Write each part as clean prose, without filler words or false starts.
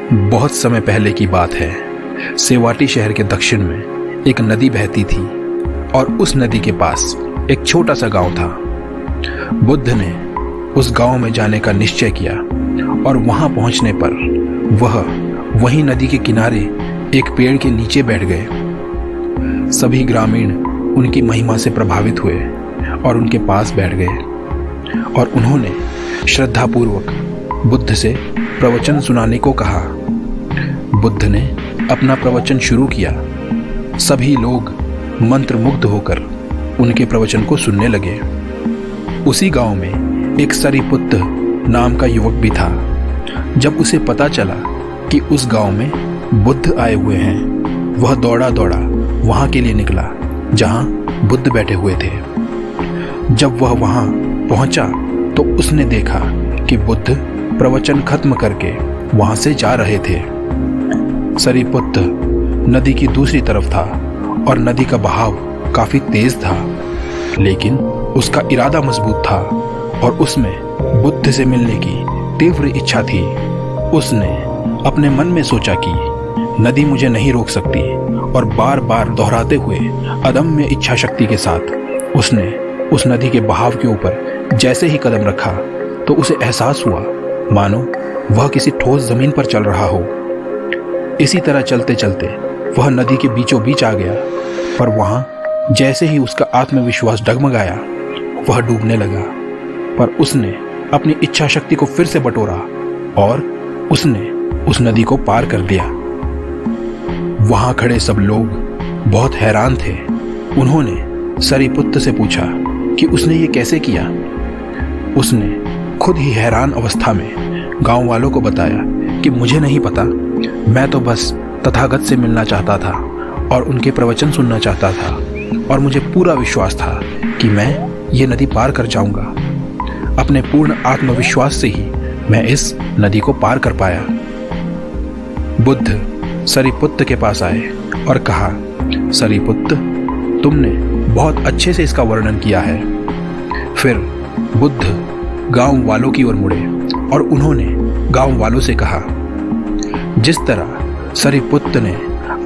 बहुत समय पहले की बात है। सेवाटी शहर के दक्षिण में एक नदी बहती थी और उस नदी के पास एक छोटा सा गांव था। बुद्ध ने उस गांव में जाने का निश्चय किया और वहां पहुंचने पर वह वहीं नदी के किनारे एक पेड़ के नीचे बैठ गए। सभी ग्रामीण उनकी महिमा से प्रभावित हुए और उनके पास बैठ गए और उन्होंने श्रद्धापूर्वक बुद्ध से प्रवचन सुनाने को कहा। बुद्ध ने अपना प्रवचन शुरू किया। सभी लोग मंत्रमुग्ध होकर उनके प्रवचन को सुनने लगे। उसी गांव में एक सरिपुत्र नाम का युवक भी था। जब उसे पता चला कि उस गांव में बुद्ध आए हुए हैं, वह दौड़ा दौड़ा वहां के लिए निकला जहां बुद्ध बैठे हुए थे। जब वह वहां पहुंचा तो उसने देखा कि बुद्ध प्रवचन खत्म करके वहां से जा रहे थे। सरिपुत्र नदी की दूसरी तरफ था और नदी का बहाव काफी तेज था, लेकिन उसका इरादा मजबूत था और उसमें बुद्ध से मिलने की तीव्र इच्छा थी। उसने अपने मन में सोचा कि नदी मुझे नहीं रोक सकती और बार बार दोहराते हुए अदम्य इच्छा शक्ति के साथ उसने उस नदी के बहाव के ऊपर जैसे ही कदम रखा तो उसे एहसास हुआ मानो वह किसी ठोस जमीन पर चल रहा हो। इसी तरह चलते चलते वह नदी के बीचों बीच आ गया, पर वहां जैसे ही उसका आत्मविश्वास डगमगाया वह डूबने लगा। पर उसने अपनी इच्छा शक्ति को फिर से बटोरा और उसने उस नदी को पार कर दिया। वहां खड़े सब लोग बहुत हैरान थे। उन्होंने सरिपुत्र से पूछा कि उसने ये कैसे किया। उसने खुद ही हैरान अवस्था में गांव वालों को बताया कि मुझे नहीं पता, मैं तो बस तथागत से मिलना चाहता था और उनके प्रवचन सुनना चाहता था और मुझे पूरा विश्वास था कि मैं ये नदी पार कर जाऊंगा। अपने पूर्ण आत्मविश्वास से ही मैं इस नदी को पार कर पाया। बुद्ध सरिपुत्र के पास आए और कहा, सरिपुत्र, तुमने बहुत अच्छे से इसका वर्णन किया है। फिर बुद्ध गांव वालों की ओर मुड़े और उन्होंने गांव वालों से कहा, जिस तरह सरिपुत्र ने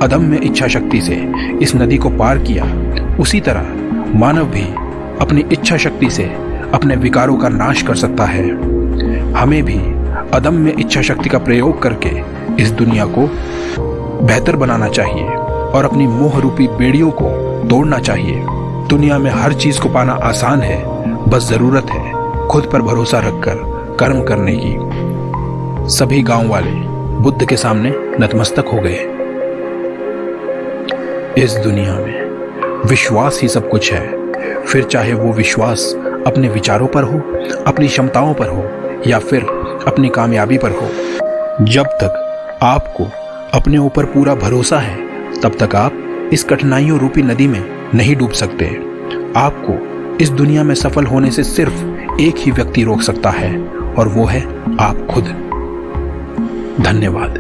अदम्य इच्छा शक्ति से इस नदी को पार किया, उसी तरह मानव भी अपनी इच्छा शक्ति से अपने विकारों का नाश कर सकता है। हमें भी अदम्य इच्छा शक्ति का प्रयोग करके इस दुनिया को बेहतर बनाना चाहिए और अपनी मोह रूपी बेड़ियों को तोड़ना चाहिए। दुनिया में हर चीज को पाना आसान है, बस जरूरत है खुद पर भरोसा रखकर कर्म करने की। सभी गांव वाले बुद्ध के सामने नतमस्तक हो गए। इस दुनिया में विश्वास ही सब कुछ है, फिर चाहे वो विश्वास अपने विचारों पर हो, अपनी क्षमताओं पर हो या फिर अपनी कामयाबी पर हो। जब तक आपको अपने ऊपर पूरा भरोसा है, तब तक आप इस कठिनाइयों रूपी नदी में नहीं डूब सकते। आपको इस दुनिया में सफल होने से सिर्फ एक ही व्यक्ति रोक सकता है और वो है आप खुद। धन्यवाद।